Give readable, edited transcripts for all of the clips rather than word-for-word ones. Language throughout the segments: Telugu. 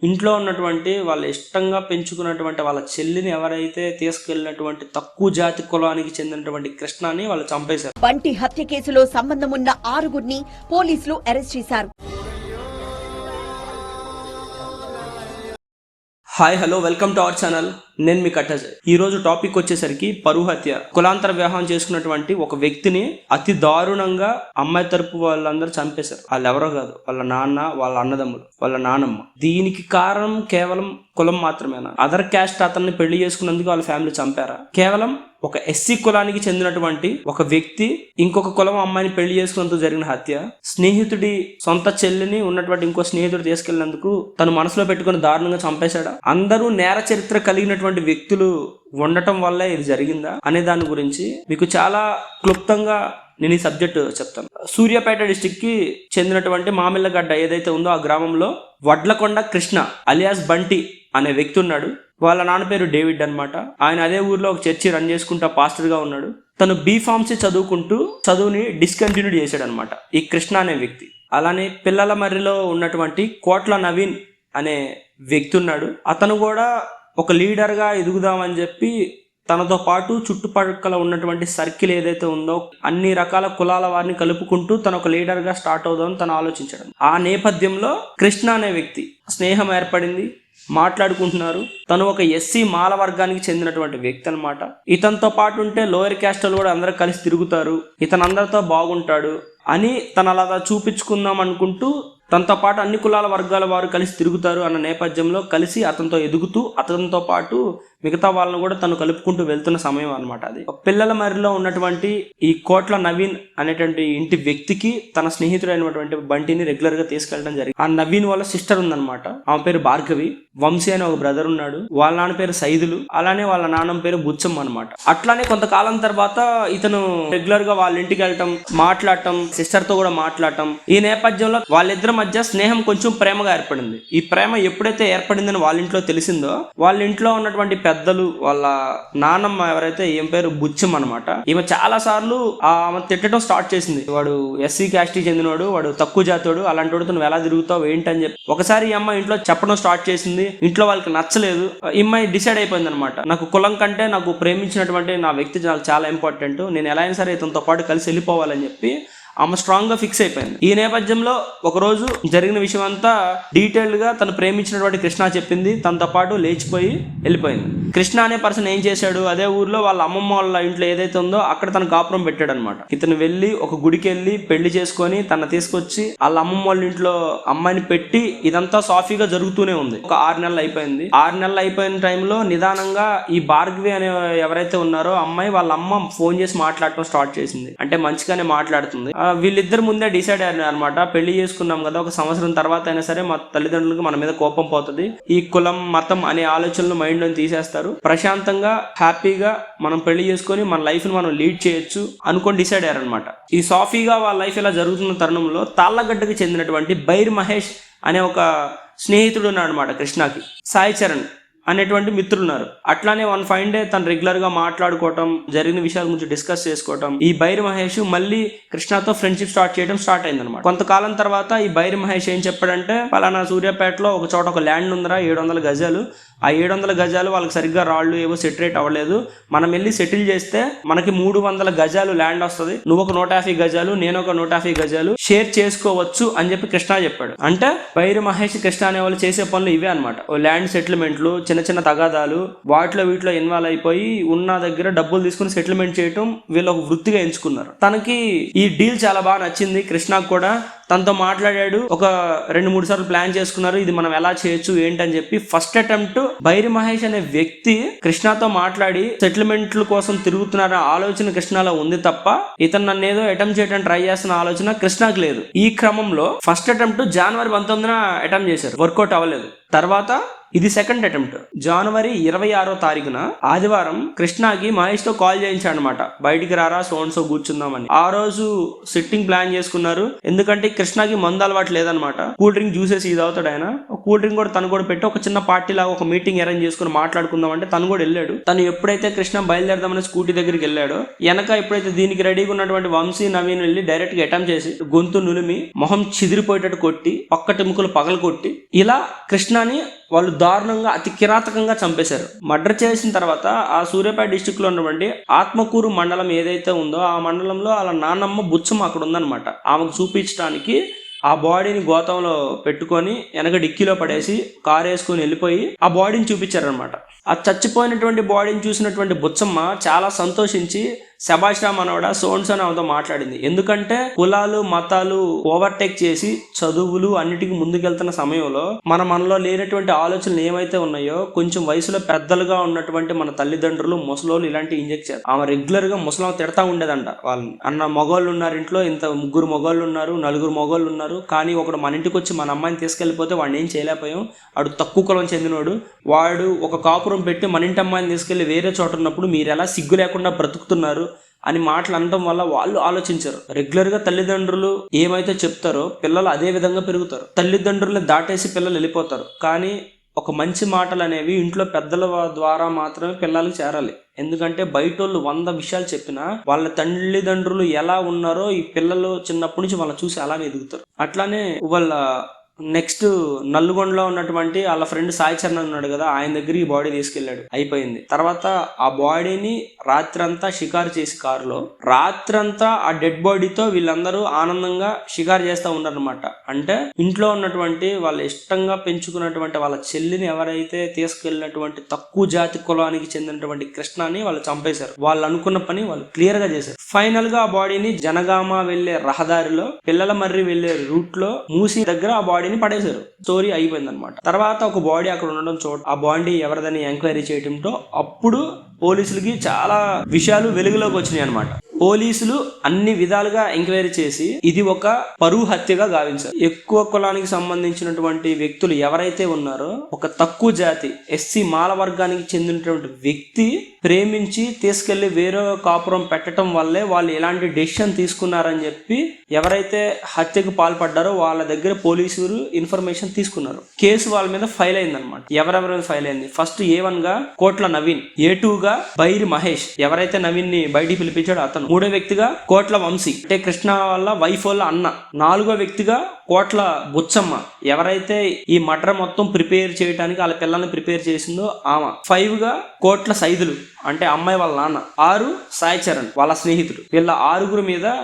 ఇంట్లో ఉన్నటువంటి వాళ్ళ ఇష్టంగా పెంచుకున్నటువంటి వాళ్ళ చెల్లిని ఎవరైతే తీసుకెళ్లినటువంటి తక్కువ జాతి కులానికి చెందినటువంటి కృష్ణని వాళ్ళు చంపేశారు. బంటి హత్య కేసులో సంబంధం ఉన్న 6గురిని పోలీసులు అరెస్ట్ చేశారు. Hi hello welcome to our channel. నేను మీ కట్టజయ్. ఈ రోజు టాపిక్ వచ్చేసరికి పరువు హత్య. కులాంతర వివాహం చేసుకున్నటువంటి ఒక వ్యక్తిని అతి దారుణంగా అమ్మాయి తరపు వాళ్ళందరూ చంపేశారు. వాళ్ళు ఎవరో కాదు, వాళ్ళ నాన్న, వాళ్ళ అన్నదమ్ములు, వాళ్ళ నానమ్మ. దీనికి కారణం కేవలం కులం మాత్రమేనా? అదర్ క్యాస్ట్ అతన్ని పెళ్లి చేసుకున్నందుకు వాళ్ళ ఫ్యామిలీ చంపారా? కేవలం ఒక ఎస్సీ కులానికి చెందినటువంటి ఒక వ్యక్తి ఇంకొక కులం అమ్మాయిని పెళ్లి చేసుకున్నందుకు జరిగిన హత్య. స్నేహితుడి సొంత చెల్లిని ఉన్నటువంటి ఇంకో స్నేహితుడు తీసుకెళ్లినందుకు తను మనసులో పెట్టుకుని దారుణంగా చంపేశాడా? అందరూ నేర చరిత్ర కలిగినటువంటి వ్యక్తులు ఉండటం వల్ల ఇది జరిగిందా అనే దాని గురించి మీకు చాలా క్లుప్తంగా నేను ఈ సబ్జెక్ట్ చెప్తాను. సూర్యాపేట డిస్టిక్ కి చెందినటువంటి మామిళ్ళగడ్డ ఏదైతే ఉందో ఆ గ్రామంలో వడ్లకొండ కృష్ణ అలియాస్ బంటి అనే వ్యక్తి ఉన్నాడు. వాళ్ళ నాన్న పేరు డేవిడ్ అన్నమాట. ఆయన అదే ఊర్లో ఒక చర్చి రన్ చేసుకుంటా పాస్టర్ గా ఉన్నాడు. తను బీఫార్మసీ చదువుకుంటూ చదువుని డిస్కంటిన్యూ చేశాడు అనమాట ఈ కృష్ణ అనే వ్యక్తి. అలానే పిల్లల మర్రిలో ఉన్నటువంటి కోట్ల నవీన్ అనే వ్యక్తి ఉన్నాడు. అతను కూడా ఒక లీడర్గా ఎదుగుదామని చెప్పి తనతో పాటు చుట్టుపక్కల ఉన్నటువంటి సర్కిల్ ఏదైతే ఉందో అన్ని రకాల కులాల వారిని కలుపుకుంటూ తను ఒక లీడర్గా స్టార్ట్ అవుదామని తను ఆలోచించాడు. ఆ నేపథ్యంలో కృష్ణ అనే వ్యక్తి స్నేహం ఏర్పడింది, మాట్లాడుకుంటున్నారు. తను ఒక ఎస్సీ మాల వర్గానికి చెందినటువంటి వ్యక్తి అనమాట. ఇతనితో పాటు ఉంటే లోయర్ క్యాస్ట్ వాళ్ళు కూడా అందరూ కలిసి తిరుగుతారు, ఇతను అందరితో బాగుంటాడు అని తను అలా చూపించుకుందాం అనుకుంటూ తనతో పాటు అన్ని కులాల వర్గాల వారు కలిసి తిరుగుతారు అన్న నేపథ్యంలో కలిసి అతనితో ఎదుగుతూ అతనితో పాటు మిగతా వాళ్ళను కూడా తను కలుపుకుంటూ వెళ్తున్న సమయం అనమాట. అది పిల్లల మరిలో ఉన్నటువంటి ఈ కోట్ల నవీన్ అనేటువంటి ఇంటి వ్యక్తికి తన స్నేహితుడైనటువంటి బంటిని రెగ్యులర్ గా తీసుకెళ్ళడం జరిగింది. ఆ నవీన్ వాళ్ళ సిస్టర్ ఉందన్నమాట. ఆమె పేరు భార్గవి. వంశీ అనే ఒక బ్రదర్ ఉన్నాడు. వాళ్ళ నాన్న పేరు సైదులు. అలానే వాళ్ళ నాన్న పేరు బుచ్చం అనమాట. అట్లానే కొంతకాలం తర్వాత ఇతను రెగ్యులర్ గా వాళ్ళ ఇంటికి వెళ్ళటం, మాట్లాడటం, సిస్టర్ తో కూడా మాట్లాడటం. ఈ నేపథ్యంలో వాళ్ళిద్దరి మధ్య స్నేహం కొంచెం ప్రేమగా ఏర్పడింది. ఈ ప్రేమ ఎప్పుడైతే ఏర్పడిందని వాళ్ళ ఇంట్లో తెలిసిందో వాళ్ళ ఇంట్లో ఉన్నటువంటి పెద్దలు, వాళ్ళ నానమ్మ ఎవరైతే ఏం పేరు బుచ్చం అనమాట, ఈమె చాలా సార్లు ఆమె తిట్టడం స్టార్ట్ చేసింది. వాడు ఎస్సీ క్యాస్ట్ చెందినవాడు, వాడు తక్కువ జాతోడు, అలాంటి వాడు నువ్వు ఎలా తిరుగుతావు ఏంటని చెప్పి ఒకసారి ఈ అమ్మాయి ఇంట్లో చెప్పడం స్టార్ట్ చేసింది. ఇంట్లో వాళ్ళకి నచ్చలేదు. ఈ అమ్మాయి డిసైడ్ అయిపోయింది అనమాట, నాకు కులం కంటే నాకు ప్రేమించినటువంటి నా వ్యక్తి నాకు చాలా ఇంపార్టెంట్, నేను ఎలా అయినా సరే ఇతనితో పాటు కలిసి వెళ్ళిపోవాలని చెప్పి ఆమె స్ట్రాంగ్ గా ఫిక్స్ అయిపోయింది. ఈ నేపథ్యంలో ఒకరోజు జరిగిన విషయం అంతా డీటెయిల్డ్ గా తను ప్రేమించినటువంటి కృష్ణ చెప్పింది. తనతో పాటు లేచిపోయి వెళ్ళిపోయింది. కృష్ణ అనే పర్సన్ ఏం చేశాడు, అదే ఊర్లో వాళ్ళ అమ్మమ్మ వాళ్ళ ఇంట్లో ఏదైతే ఉందో అక్కడ తన కాపురం పెట్టాడు అనమాట. ఇతను వెళ్ళి ఒక గుడికి వెళ్ళి పెళ్లి చేసుకొని తన తీసుకొచ్చి వాళ్ళ అమ్మమ్మ వాళ్ళ ఇంట్లో అమ్మాయిని పెట్టి ఇదంతా సాఫీగా జరుగుతూనే ఉంది. ఒక 6 నెలలు అయిపోయింది. 6 నెలలు అయిపోయిన టైంలో నిదానంగా ఈ భార్గవి అనే ఎవరైతే ఉన్నారో అమ్మాయి వాళ్ళ అమ్మ ఫోన్ చేసి మాట్లాడటం స్టార్ట్ చేసింది. అంటే మంచిగానే మాట్లాడుతుంది. వీళ్ళిద్దరు ముందే డిసైడ్ అయ్యారు అనమాట, పెళ్లి చేసుకున్నాం కదా, ఒక సంవత్సరం తర్వాత అయినా సరే మా తల్లిదండ్రులకు మన మీద కోపం పోతుంది, ఈ కులం మతం అనే ఆలోచనలు మైండ్ లో తీసేస్తారు, ప్రశాంతంగా హ్యాపీగా మనం పెళ్లి చేసుకొని మన లైఫ్ ని మనం లీడ్ చేయొచ్చు అనుకొని డిసైడ్ అయ్యారనమాట. ఈ సాఫీగా వాళ్ళ లైఫ్ ఇలా జరుగుతున్న తరుణంలో తాళ్ళగడ్డకి చెందినటువంటి బైర్ మహేష్ అనే ఒక స్నేహితుడు ఉన్నాడు అనమాట కృష్ణకి. సాయి చరణ్ అనేటువంటి మిత్రులున్నారు. అట్లానే వన్ ఫైన్ డే తను రెగ్యులర్ గా మాట్లాడుకోవటం, జరిగిన విషయాల గురించి డిస్కస్ చేసుకోవటం, ఈ బైర్ మహేష్ మళ్ళీ కృష్ణతో ఫ్రెండ్షిప్ స్టార్ట్ చేయడం స్టార్ట్ అయింది అనమాట. కొంతకాలం తర్వాత ఈ బైర్ మహేష్ ఏం చెప్పాడంటే, పలానా సూర్యాపేటలో ఒక చోట ఒక ల్యాండ్ ఉందిరా 700 గజాలు, ఆ 700 గజాలు వాళ్ళకి సరిగ్గా రాళ్ళు ఏవో సెటరేట్ అవ్వలేదు, మనం వెళ్ళి సెటిల్ చేస్తే మనకి 300 గజాలు ల్యాండ్ వస్తుంది, నువ్వు ఒక 150 గజాలు నేను ఒక 150 గజాలు షేర్ చేసుకోవచ్చు అని చెప్పి కృష్ణ చెప్పాడు. అంటే బైర్ మహేష్ కృష్ణ అనే వాళ్ళు చేసే పనులు ఇవే అనమాట. ల్యాండ్ సెటిల్మెంట్లు, చిన్న చిన్న తగాదాలు, వీటిలో ఇన్వాల్వ్ అయిపోయి ఉన్న దగ్గర డబ్బులు తీసుకుని సెటిల్మెంట్ చేయటం వీళ్ళు ఒక వృత్తిగా ఎంచుకున్నారు. తనకి ఈ డీల్ చాలా బాగా నచ్చింది. కృష్ణకు కూడా తనతో మాట్లాడాడు. ఒక 2-3 సార్లు ప్లాన్ చేసుకున్నారు, ఇది మనం ఎలా చేయొచ్చు ఏంటని చెప్పి. ఫస్ట్ అటెంప్ట్ బైరి మహేష్ అనే వ్యక్తి కృష్ణతో మాట్లాడి సెటిల్మెంట్ల కోసం తిరుగుతున్న ఆలోచన కృష్ణలో ఉంది తప్ప ఇతను నన్ను ఏదో అటెంప్ట్ చేయడానికి ట్రై చేస్తున్న ఆలోచన కృష్ణకు లేదు. ఈ క్రమంలో ఫస్ట్ అటెంప్ట్ జనవరి 19న అటెంప్ట్ చేశారు, వర్కౌట్ అవ్వలేదు. తర్వాత ఇది సెకండ్ అటెంప్ట్. జనవరి 26వ తారీఖున ఆదివారం కృష్ణకి మహేష్ తో కాల్ చేయించాడు అనమాట, బయటికి రారా సో కూర్చుందామని. ఆ రోజు సిట్టింగ్ ప్లాన్ చేసుకున్నారు. ఎందుకంటే కృష్ణకి మందు అలవాటు లేదనమాట, కూల్ డ్రింక్ జ్యూసెస్ ఇది అవుతాడు ఆయన. కూల్ డ్రింక్ కూడా తను కూడా పెట్టి ఒక చిన్న పార్టీ లాగా ఒక మీటింగ్ అరేంజ్ చేసుకుని మాట్లాడుకుందాం అంటే తను కూడా వెళ్ళాడు. తను ఎప్పుడైతే కృష్ణ బయలుదేరదామని స్కూటీ దగ్గరికి వెళ్ళాడో వెనక ఎప్పుడైతే దీనికి రెడీగా ఉన్నటువంటి వంశీ నవీన్ వెళ్ళి డైరెక్ట్ గా అటెంప్ట్ చేసి గొంతు నులిమి మొహం చిదిరిపోయేటట్టు కొట్టి పక్కటి ముక్కలు పగలు కొట్టి ఇలా కృష్ణ కృష్ణని వాళ్ళు దారుణంగా అతి కిరాతకంగా చంపేశారు. మర్డర్ చేసిన తర్వాత ఆ సూర్యాపేట డిస్టిక్ లో ఉన్నటువంటి ఆత్మకూరు మండలం ఏదైతే ఉందో ఆ మండలంలో వాళ్ళ నాన్నమ్మ బుచ్చమ్మ అక్కడ ఉందన్నమాట. ఆమెకు చూపించడానికి ఆ బాడీని గోతంలో పెట్టుకొని వెనక డిక్కీలో పడేసి కారు వేసుకొని వెళ్ళిపోయి ఆ బాడీని చూపించారనమాట. ఆ చచ్చిపోయినటువంటి బాడీని చూసినటువంటి బుచ్చమ్మ చాలా సంతోషించి శభాష్ రా మనవడా సోన్స్ అని ఆమెతో మాట్లాడింది. ఎందుకంటే కులాలు మతాలు ఓవర్టేక్ చేసి చదువులు అన్నిటికీ ముందుకెళ్తున్న సమయంలో మనలో లేనటువంటి ఆలోచనలు ఏమైతే ఉన్నాయో కొంచెం వయసులో పెద్దలుగా ఉన్నటువంటి మన తల్లిదండ్రులు ముసలోళ్ళు ఇలాంటి ఇంజెక్ట్ చేస్తారు. ఆమె రెగ్యులర్ గా ముసలామె తిడతా ఉండేదంట వాళ్ళని. అన్న మగోళ్ళు ఉన్నారు ఇంట్లో, ఇంత 3 మగోళ్ళు ఉన్నారు, 4 మగోళ్ళు ఉన్నారు, కానీ ఒకడు మన ఇంటికి వచ్చి మన అమ్మాయిని తీసుకెళ్లిపోతే వాడిని ఏం చేయలేకపోయాం, వాడు తక్కువ కులం చెందినోడు, వాడు ఒక కాపురం పెట్టి మన ఇంటి అమ్మాయిని తీసుకెళ్లి వేరే చోట ఉన్నప్పుడు మీరు ఎలా సిగ్గు లేకుండా బ్రతుకుతున్నారు అని మాటలు అనడం వల్ల వాళ్ళు ఆలోచించారు. రెగ్యులర్ గా తల్లిదండ్రులు ఏమైతే చెప్తారో పిల్లలు అదే విధంగా పెరుగుతారు. తల్లిదండ్రులను దాటేసి పిల్లలు వెళ్ళిపోతారు. కానీ ఒక మంచి మాటలు అనేవి ఇంట్లో పెద్దల ద్వారా మాత్రమే పిల్లలకు చేరాలి. ఎందుకంటే బయటోళ్ళు 100 విషయాలు చెప్పినా వాళ్ళ తల్లిదండ్రులు ఎలా ఉన్నారో ఈ పిల్లలు చిన్నప్పటి నుంచి వాళ్ళని చూసి అలానే ఎదుగుతారు. అట్లానే వాళ్ళ నెక్స్ట్ నల్గొండలో ఉన్నటువంటి వాళ్ళ ఫ్రెండ్ సాయి చరణ్ ఉన్నాడు కదా, ఆయన దగ్గర ఈ బాడీ తీసుకెళ్లాడు. అయిపోయింది. తర్వాత ఆ బాడీని రాత్రంతా షికారు చేసి కారులో రాత్రంతా ఆ డెడ్ బాడీతో వీళ్ళందరూ ఆనందంగా షికారు చేస్తూ ఉన్నారనమాట. అంటే ఇంట్లో ఉన్నటువంటి వాళ్ళ ఇష్టంగా పెంచుకున్నటువంటి వాళ్ళ చెల్లిని ఎవరైతే తీసుకెళ్ళినటువంటి తక్కువ జాతి కులానికి చెందినటువంటి కృష్ణని వాళ్ళు చంపేశారు. వాళ్ళు అనుకున్న పని వాళ్ళు క్లియర్ గా చేశారు. ఫైనల్ గా ఆ బాడీని జనగామ వెళ్లే రహదారిలో పిల్లల మర్రి వెళ్లే రూట్ లో మూసి దగ్గర ఆ బాడీ పడేశారు. స్టోరీ అయిపోయింది అనమాట. తర్వాత ఒక బాడీ అక్కడ ఉండడం చోట ఆ బాడీ ఎవరిదని ఎంక్వైరీ చేయడంతో అప్పుడు పోలీసులకి చాలా విషయాలు వెలుగులోకి వచ్చినాయి అనమాట. పోలీసులు అన్ని విధాలుగా ఎంక్వైరీ చేసి ఇది ఒక పరువు హత్యగా గావించారు. ఎక్కువ కులానికి సంబంధించినటువంటి వ్యక్తులు ఎవరైతే ఉన్నారో ఒక తక్కువ జాతి ఎస్సీ మాల వర్గానికి చెందినటువంటి వ్యక్తి ప్రేమించి తీసుకెళ్లి వేరే కాపురం పెట్టడం వల్లే వాళ్ళు ఎలాంటి డెసిషన్ తీసుకున్నారని చెప్పి ఎవరైతే హత్యకు పాల్పడ్డారో వాళ్ళ దగ్గర పోలీసులు ఇన్ఫర్మేషన్ తీసుకున్నారు. కేసు వాళ్ళ మీద ఫైల్ అయింది అనమాట. ఎవరెవరి ఫైల్ అయింది? ఫస్ట్ A1 గా కోట్ల నవీన్, A2 గా బైరి మహేష్ ఎవరైతే నవీన్ ని బయటికి పిలిపించాడో అతను, 3వ వ్యక్తిగా కోట్ల వంశీ అంటే కృష్ణ వాళ్ళ వైఫ్ వాళ్ళ అన్న, 4వ వ్యక్తిగా కోట్ల బుచ్చమ్మ ఎవరైతే ఈ మర్డర్ మొత్తం ప్రిపేర్ చేయడానికి వాళ్ళ పిల్లల్ని ప్రిపేర్ చేసిందో ఆమె, 5 గా కోట్ల సైదులు అంటే అమ్మాయి వాళ్ళ నాన్న, 6 సాయి చరణ్ వాళ్ళ స్నేహితుడు. వీళ్ళ 6గురు మీద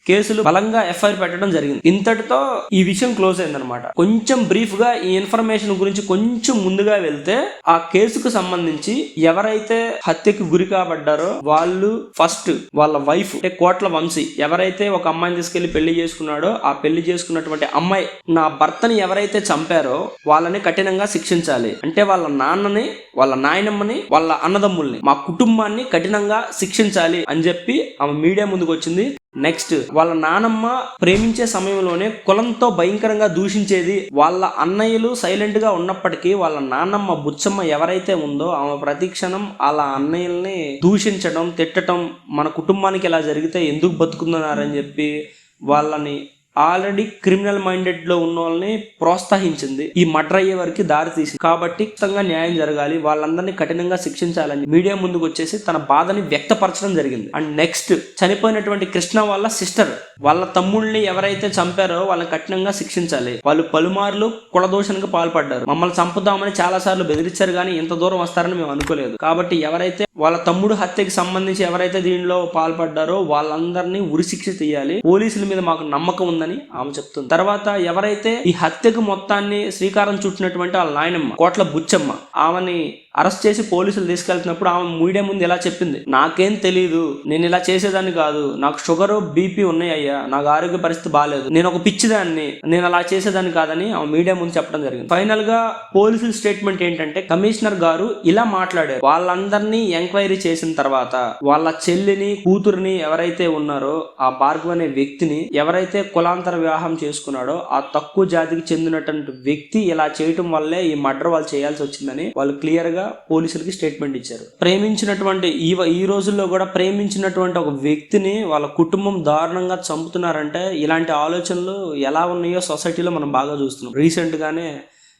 కేసులు బలంగా ఎఫ్ఐఆర్ పెట్టడం జరిగింది. ఇంతటితో ఈ విషయం క్లోజ్ అయిందనమాట. కొంచెం బ్రీఫ్ గా ఈ ఇన్ఫర్మేషన్ గురించి కొంచెం ముందుగా వెళ్తే ఆ కేసుకు సంబంధించి ఎవరైతే హత్యకు గురి కాబడ్డారో వాళ్ళు ఫస్ట్ వాళ్ళ వైఫ్ అంటే కోట్ల వంశీ ఎవరైతే ఒక అమ్మాయిని తీసుకెళ్లి పెళ్లి చేసుకున్నాడో ఆ పెళ్లి చేసుకున్నటువంటి అమ్మాయి నా భర్తని ఎవరైతే చంపారో వాళ్ళని కఠినంగా శిక్షించాలి, అంటే వాళ్ళ నాన్నని వాళ్ళ నాయనమ్మని వాళ్ళ అన్నదమ్ముల్ని మా కుటుంబాన్ని కఠినంగా శిక్షించాలి అని చెప్పి ఆమె మీడియా ముందుకు వచ్చింది. నెక్స్ట్ వాళ్ళ నానమ్మ ప్రేమించే సమయంలోనే కులంతో భయంకరంగా దూషించేది. వాళ్ళ అన్నయ్యలు సైలెంట్ గా ఉన్నప్పటికీ వాళ్ళ నాన్నమ్మ బుచ్చమ్మ ఎవరైతే ఉందో ఆమె ప్రతిక్షణం వాళ్ళ అన్నయ్యల్ని దూషించడం, తిట్టడం, మన కుటుంబానికి ఇలా జరిగితే ఎందుకు బతుకుతున్నారని చెప్పి వాళ్ళని ఆల్రెడీ క్రిమినల్ మైండెడ్ లో ఉన్న వాళ్ళని ప్రోత్సహించింది. ఈ మర్డర్ అయ్యే వరకు దారి తీసింది. కాబట్టి ఖచ్చితంగా న్యాయం జరగాలి, వాళ్ళందరినీ కఠినంగా శిక్షించాలని మీడియా ముందుకు వచ్చేసి తన బాధని వ్యక్తపరచడం జరిగింది. అండ్ నెక్స్ట్ చనిపోయినటువంటి కృష్ణ వాళ్ళ సిస్టర్ వాళ్ళ తమ్ముళ్ళని ఎవరైతే చంపారో వాళ్ళని కఠినంగా శిక్షించాలి. వాళ్ళు పలుమార్లు కులదోషణకు పాల్పడ్డారు. మమ్మల్ని చంపుదామని చాలా సార్లు బెదిరించారు, కానీ ఇంత దూరం వస్తారని మేము అనుకోలేదు. కాబట్టి ఎవరైతే వాళ్ళ తమ్ముడు హత్యకి సంబంధించి ఎవరైతే దీనిలో పాల్పడ్డారో వాళ్ళందరినీ ఉరిశిక్ష తీయాలి. పోలీసుల మీద మాకు నమ్మకం ఉందని ఆమె చెప్తుంది. తర్వాత ఎవరైతే ఈ హత్యకు మొత్తాన్ని శ్రీకారం చుట్టినటువంటి వాళ్ళ నాయనమ్మ కోట్ల బుచ్చమ్మ ఆమెని అరెస్ట్ చేసి పోలీసులు తీసుకెళ్తున్నప్పుడు ఆమె మీడియా ముందు ఇలా చెప్పింది, నాకేం తెలీదు, నేను ఇలా చేసేదాన్ని కాదు, నాకు షుగర్ BP ఉన్నాయ్యా, నాకు ఆరోగ్య పరిస్థితి బాగాలేదు, నేను ఒక పిచ్చిదాన్ని, నేను అలా చేసేదాన్ని కాదని ఆమె మీడియా ముందు చెప్పడం జరిగింది. ఫైనల్ గా పోలీసుల స్టేట్మెంట్ ఏంటంటే కమిషనర్ గారు ఇలా మాట్లాడారు, వాళ్ళందరినీ ఎంక్వైరీ చేసిన తర్వాత వాళ్ళ చెల్లిని కూతురిని ఎవరైతే ఉన్నారో ఆ భార్గవ్ అనే వ్యక్తిని ఎవరైతే కులాంతర వివాహం చేసుకున్నాడో ఆ తక్కువ జాతికి చెందినటువంటి వ్యక్తి ఇలా చేయటం వల్లే ఈ మర్డర్ వాళ్ళు చేయాల్సి వచ్చిందని వాళ్ళు క్లియర్ గా పోలీసులకి స్టేట్మెంట్ ఇచ్చారు. ప్రేమించినటువంటి ఈ రోజుల్లో కూడా ప్రేమించినటువంటి ఒక వ్యక్తిని వాళ్ళ కుటుంబం దారుణంగా చంపుతున్నారంటే ఇలాంటి ఆలోచనలు ఎలా ఉన్నాయో సొసైటీలో మనం బాగా చూస్తున్నాం. రీసెంట్ గానే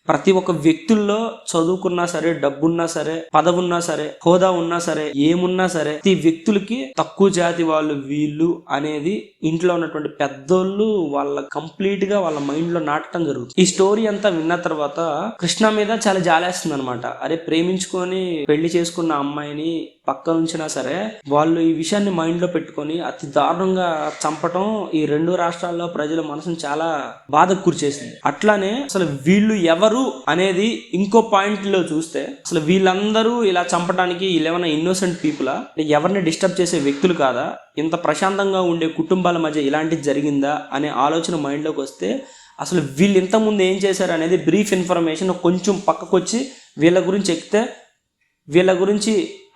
ప్రతి ఒక్క వ్యక్తుల్లో చదువుకున్నా సరే, డబ్బున్నా సరే, పదవున్నా సరే, హోదా ఉన్నా సరే, ఏమున్నా సరే, ప్రతి వ్యక్తులకి తక్కువ జాతి వాళ్ళు వీళ్ళు అనేది ఇంట్లో ఉన్నటువంటి పెద్దోళ్ళు వాళ్ళ కంప్లీట్ గా వాళ్ళ మైండ్ లో నాటడం జరుగుతుంది. ఈ స్టోరీ అంతా విన్న తర్వాత కృష్ణ మీద చాలా జాలేస్తుంది అనమాట. అరే, ప్రేమించుకొని పెళ్లి చేసుకున్న అమ్మాయిని పక్క ఉంచినా సరే వాళ్ళు ఈ విషయాన్ని మైండ్ లో పెట్టుకొని అతి దారుణంగా చంపటం ఈ రెండు రాష్ట్రాల్లో ప్రజల మనసును చాలా బాధకు గురిచేసింది. అట్లానే అసలు వీళ్ళు ఎవరు అనేది ఇంకో పాయింట్ లో చూస్తే అసలు వీళ్ళందరూ ఇలా చంపడానికి వీళ్ళేమైనా ఇన్నోసెంట్ పీపులా, ఎవరిని డిస్టర్బ్ చేసే వ్యక్తులు కాదా, ఇంత ప్రశాంతంగా ఉండే కుటుంబాల మధ్య ఇలాంటిది జరిగిందా అనే ఆలోచన మైండ్ లోకి వస్తే అసలు వీళ్ళు ఇంతకుముందు ఏం చేశారు అనేది బ్రీఫ్ ఇన్ఫర్మేషన్ కొంచెం పక్కకు వచ్చి వీళ్ళ గురించి ఎక్కితే, వీళ్ళ గురించి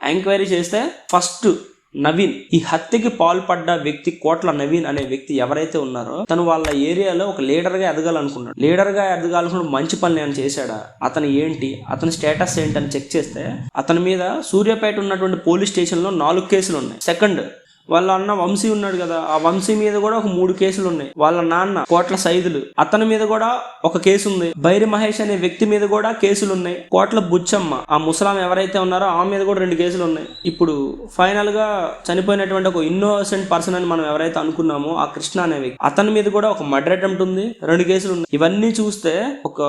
ఎంక్వైరీ చేస్తే ఫస్ట్ నవీన్, ఈ హత్యకి పాల్పడ్డ వ్యక్తి కోట్ల నవీన్ అనే వ్యక్తి ఎవరైతే ఉన్నారో తను వాళ్ళ ఏరియాలో ఒక లీడర్ గా ఎదగాలనుకున్నాడు. లీడర్ గా ఎదగాలనుకున్న మంచి పనులు ఏమైనా చేశాడా, అతను ఏంటి, అతని స్టేటస్ ఏంటి అని చెక్ చేస్తే అతని మీద సూర్యాపేట ఉన్నటువంటి పోలీస్ స్టేషన్ లో 4 కేసులు ఉన్నాయి. సెకండ్, వాళ్ళ అన్న వంశీ ఉన్నాడు కదా, ఆ వంశీ మీద కూడా ఒక 3 కేసులు ఉన్నాయి. వాళ్ళ నాన్న కోట్ల సైదులు, అతని మీద కూడా ఒక కేసు ఉంది. బైరి మహేష్ అనే వ్యక్తి మీద కూడా కేసులు ఉన్నాయి. కోట్ల బుచ్చమ్మ, ఆ ముసలాం ఎవరైతే ఉన్నారో ఆమె మీద కూడా 2 కేసులు ఉన్నాయి. ఇప్పుడు ఫైనల్ గా చనిపోయినటువంటి ఒక ఇన్నోసెంట్ పర్సన్ అని మనం ఎవరైతే అనుకున్నామో ఆ కృష్ణ అనే వ్యక్తి, అతని మీద కూడా ఒక మర్డర్ అటెంప్ట్ ఉంది, 2 కేసులు ఉన్నాయి. ఇవన్నీ చూస్తే ఒక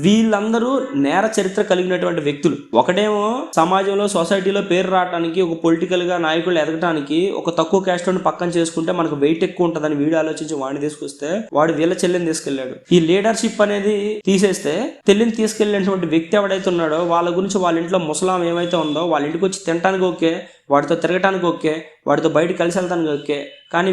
వీళ్ళందరూ నేర చరిత్ర కలిగినటువంటి వ్యక్తులు. ఒకటేమో సమాజంలో సొసైటీలో పేరు రావడానికి, ఒక పొలిటికల్ గా నాయకులు ఎదగటానికి ఒక తక్కువ క్యాస్ట్ పక్కన చేసుకుంటే మనకు వెయిట్ ఎక్కువ ఉంటుందని వీడు ఆలోచించి వాడిని తీసుకొస్తే వాడు వీళ్ళ చెల్లిని తీసుకెళ్లాడు. ఈ లీడర్షిప్ అనేది తీసేస్తే చెల్లిని తీసుకెళ్లినటువంటి వ్యక్తి ఎవడైతే ఉన్నాడో వాళ్ళ గురించి వాళ్ళ ఇంట్లో ముసలాం ఏమైతే ఉందో వాళ్ళ ఇంటికి వచ్చి తినడానికి ఓకే, వాడితో తిరగటానికి ఓకే, వాడితో బయట కలిసి వెళ్తానికి ఓకే, కానీ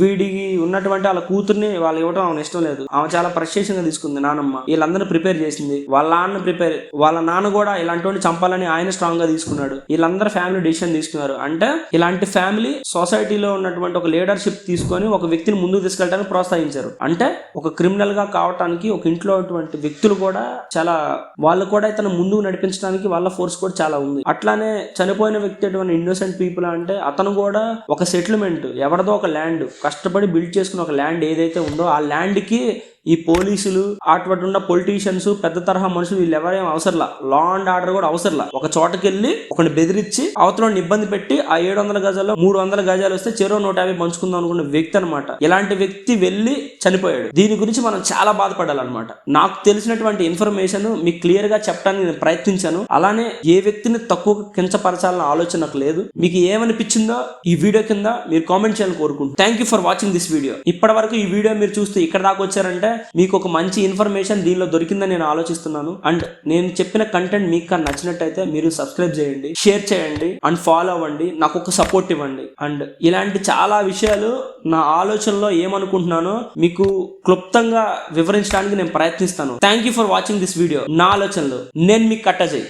వీడికి ఉన్నటువంటి వాళ్ళ కూతుర్ని వాళ్ళు ఇవ్వడం ఆమె ఇష్టం లేదు. ఆమె చాలా ఫ్రస్ట్రేషన్ గా తీసుకుంది నానమ్మ. వీళ్ళందరినీ ప్రిపేర్ చేసింది, వాళ్ళ నాన్న కూడా ఇలాంటి చంపాలని ఆయన స్ట్రాంగ్ గా తీసుకున్నాడు. వీళ్ళందరూ ఫ్యామిలీ డిసిషన్ తీసుకున్నారు. అంటే ఇలాంటి ఫ్యామిలీ సొసైటీలో ఉన్నటువంటి ఒక లీడర్షిప్ తీసుకొని ఒక వ్యక్తిని ముందుకు తీసుకెళ్ళడానికి ప్రోత్సహించారు. అంటే ఒక క్రిమినల్ గా కావటానికి ఒక ఇంట్లో ఉన్నటువంటి వ్యక్తులు కూడా చాలా, వాళ్ళు కూడా ఇతను ముందుకు నడిపించడానికి వాళ్ళ ఫోర్స్ కూడా చాలా ఉంది. అట్లానే చనిపోయిన వ్యక్తి అటువంటి ఇన్నోసెంట్ పీపుల్ అంటే అతను కూడా ఒక సెటిల్మెంట్, ఎవరిదో ఒక ల్యాండ్ కష్టపడి బిల్డ్ చేసుకున్న ఒక ల్యాండ్ ఏదైతే ఉందో ఆ ల్యాండ్ కి ఈ పోలీసులు అటువంటి ఉన్న పొలిటీషియన్స్ పెద్ద తరహా మనుషులు వీళ్ళు ఎవరేం అవసరంలా, లా అండ్ ఆర్డర్ కూడా అవసరంలా. ఒక చోటకి వెళ్ళి ఒకని బెదిరించి అవతలని ఇబ్బంది పెట్టి ఆ 700 గజాల్లో 300 గజాలు వస్తే చెరో 150 పంచుకుందాం అనుకున్న వ్యక్తి అనమాట. ఇలాంటి వ్యక్తి వెళ్ళి చనిపోయాడు. దీని గురించి మనం చాలా బాధపడాలన్నమాట. నాకు తెలిసినటువంటి ఇన్ఫర్మేషన్ మీకు క్లియర్ గా చెప్పడానికి నేను ప్రయత్నించాను. అలానే ఏ వ్యక్తిని తక్కువ కించపరచాలన్న ఆలోచన నాకు లేదు. మీకు ఏమనిపించిందో ఈ వీడియో కింద మీరు కామెంట్ చేయాలని కోరుకుంటున్నాను. Thank you for watching this video. ఇప్పటి వరకు ఈ వీడియో మీరు చూస్తే ఇక్కడ దాకా వచ్చారంటే మీకు ఒక మంచి ఇన్ఫర్మేషన్ దీనిలో దొరికిందని నేను ఆలోచిస్తున్నాను. అండ్ నేను చెప్పిన కంటెంట్ మీకు నచ్చినట్టయితే మీరు సబ్స్క్రైబ్ చేయండి, షేర్ చేయండి అండ్ ఫాలో అవ్వండి, నాకు ఒక సపోర్ట్ ఇవ్వండి. అండ్ ఇలాంటి చాలా విషయాలు నా ఆలోచనలో ఏమనుకుంటున్నానో మీకు క్లుప్తంగా వివరించడానికి నేను ప్రయత్నిస్తాను. Thank you for watching this video. నా ఆలోచనలో నేను మీకు కట్టజేయి.